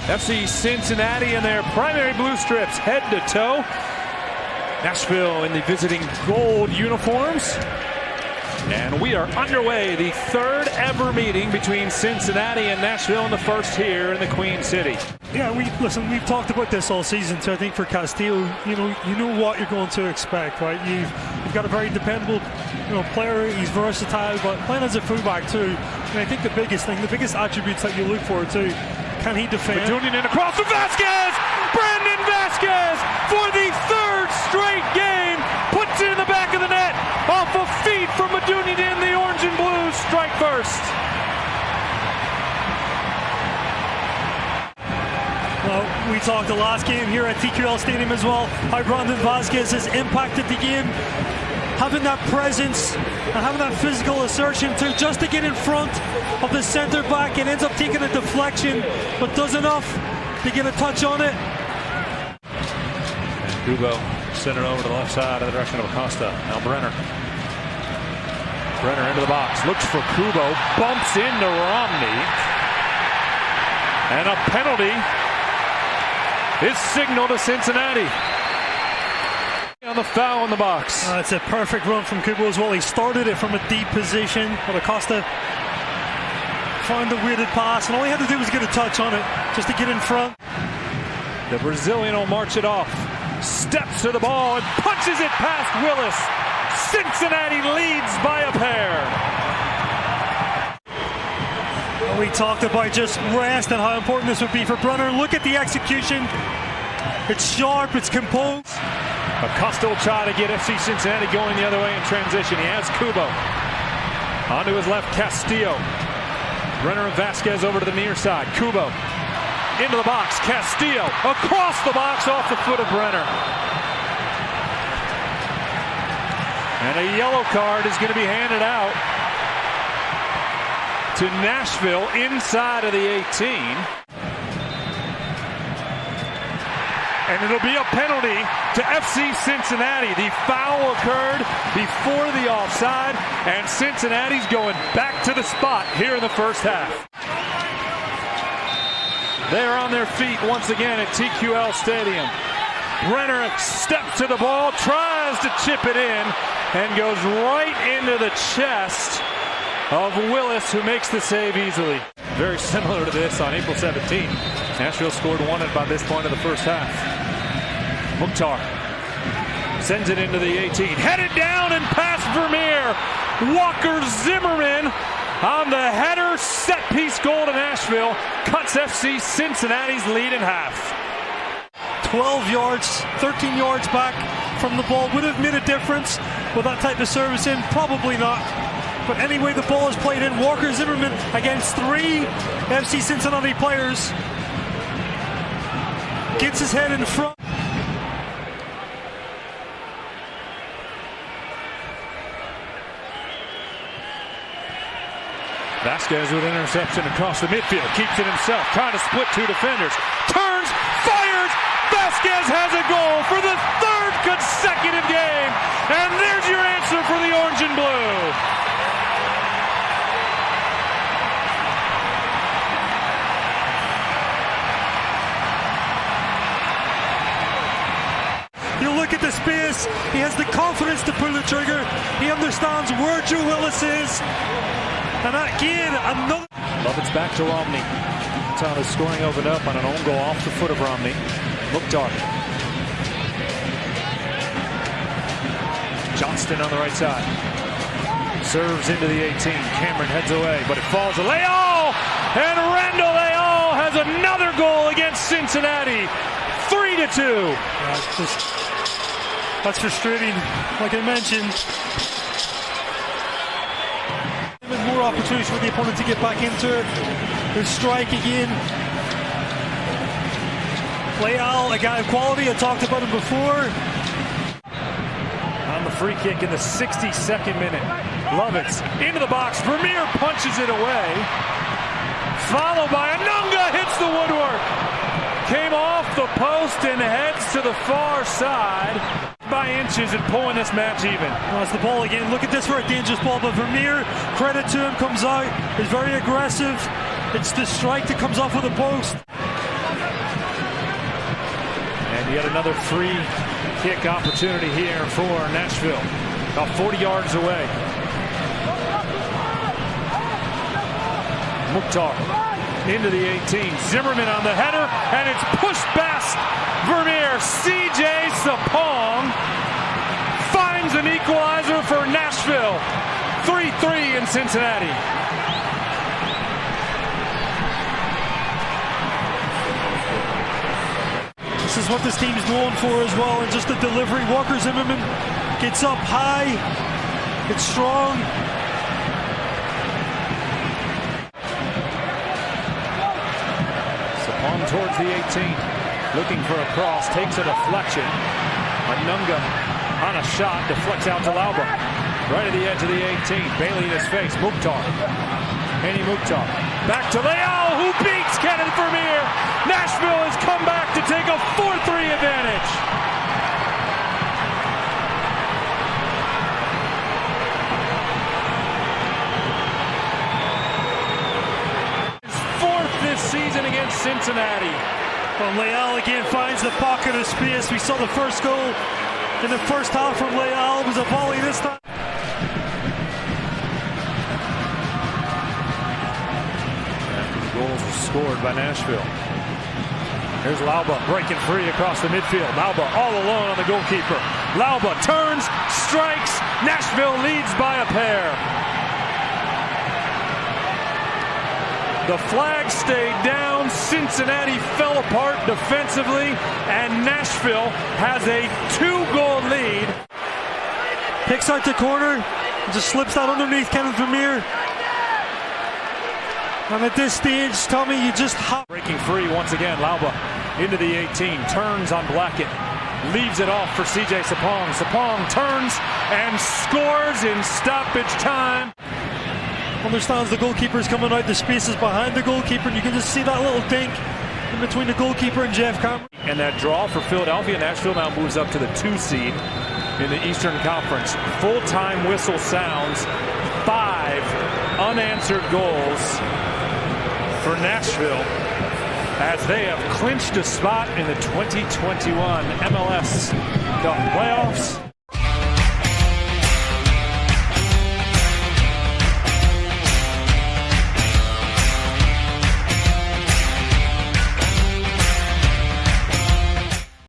FC Cincinnati in their primary blue strips, head to toe. Nashville in the visiting gold uniforms. And we are underway, the third ever meeting between Cincinnati and Nashville, and the first here in the Queen City. Yeah, we've talked about this all season, so I think for Castillo, you know what you're going to expect, right? You've got a very dependable, player. He's versatile, but playing as a fullback too. And I think the biggest attributes that you look for too, can he defend? Tuning in across to Vasquez! Brandon Vasquez for the third straight game puts it in the back of the net off a feed from Madunian. The orange and blues strike first. Well, we talked the last game here at TQL Stadium as well, how Brandon Vasquez has impacted the game, having that presence and having that physical assertion too, just to get in front of the centre back, and ends up taking a deflection, but does enough to get a touch on it. And Kubo sent it over to the left side in the direction of Acosta. Now Brenner into the box, looks for Kubo, bumps into Romney, and a penalty is signaled to Cincinnati. On the foul in the box. It's a perfect run from Kubo as well. He started it from a deep position, but Acosta found the weighted pass, and all he had to do was get a touch on it just to get in front. The Brazilian will march it off, steps to the ball and punches it past Willis. Cincinnati leads by a pair. We talked about just rest and how important this would be for Brenner. Look at the execution. It's sharp, it's composed. Acosta will try to get FC Cincinnati going the other way in transition. He has Kubo. Onto his left, Castillo. Brenner and Vasquez over to the near side. Kubo into the box. Castillo across the box off the foot of Brenner. And a yellow card is going to be handed out to Nashville inside of the 18. And it'll be a penalty to FC Cincinnati. The foul occurred before the offside, and Cincinnati's going back to the spot here in the first half. They're on their feet once again at TQL Stadium. Brenner steps to the ball, tries to chip it in, and goes right into the chest of Willis, who makes the save easily. Very similar to this on April 17th. Nashville scored one by this point of the first half. Mukhtar sends it into the 18. Headed down and past Vermeer. Walker Zimmerman on the header set-piece goal to Nashville. Cuts FC Cincinnati's lead in half. 12 yards, 13 yards back from the ball. Would have made a difference with that type of service in? Probably not. But anyway, the ball is played in. Walker Zimmerman against three FC Cincinnati players. Gets his head in front. Vasquez with an interception across the midfield. Keeps it himself. Trying to split two defenders. Turns, fires. Vasquez has a goal for the third consecutive game. And there's your answer for the orange and blue. You look at the space, he has the confidence to pull the trigger. He understands where Joe Willis is. And again, another. It's back to Romney. That's how the scoring opened up on an own goal off the foot of Romney. Mukhtar. Johnston on the right side. Serves into the 18. Cameron heads away, but it falls to Leal. And Randall Leal has another goal against Cincinnati. 3-2. That's frustrating, like I mentioned. More opportunities for the opponent to get back into it. There's strike again. Leal, a guy of quality. I talked about him before. On the free kick in the 62nd minute. Lovitz into the box. Vermeer punches it away. Followed by Anunga, hits the woodwork. Came off the post and heads to the far side by inches and pulling this match even. Well, it's the ball again. Look at this for a dangerous ball, but Vermeer, credit to him, comes out, is very aggressive. It's the strike that comes off of the post. Yet another free kick opportunity here for Nashville. About 40 yards away. Mukhtar into the 18. Zimmerman on the header, and it's pushed past Vermeer. CJ Sapong finds an equalizer for Nashville. 3-3 in Cincinnati. This is what this team is known for as well, and just the delivery. Walker Zimmerman gets up high, it's strong. Sapong towards the 18, looking for a cross, takes a deflection. Anunga on a shot, deflects out to Lauba. Right at the edge of the 18, Bailey in his face, Mukhtar. Henny Mukhtar, back to Leal, who beats Kenneth Vermeer. Nashville has come back to take a 4-3 advantage. His fourth this season against Cincinnati. Well, Leal again finds the pocket of space. We saw the first goal in the first half from Leal. It was a volley this time. Goals are scored by Nashville. Here's Lauba breaking free across the midfield. Lauba all alone on the goalkeeper. Lauba turns, strikes. Nashville leads by a pair. The flag stayed down. Cincinnati fell apart defensively, and Nashville has a 2-goal lead. Picks out the corner, just slips that underneath Kenneth Vermeer. And at this stage, Tommy, you just hop. Breaking free once again, Lauba into the 18, turns on Blackett, leaves it off for CJ Sapong. Sapong turns and scores in stoppage time. Understands the goalkeeper's coming out, the spaces behind the goalkeeper, and you can just see that little dink in between the goalkeeper and Jeff Cameron. And that draw for Philadelphia. Nashville now moves up to the 2 seed in the Eastern Conference. Full-time whistle sounds. 5 unanswered goals for Nashville as they have clinched a spot in the 2021 MLS Cup playoffs.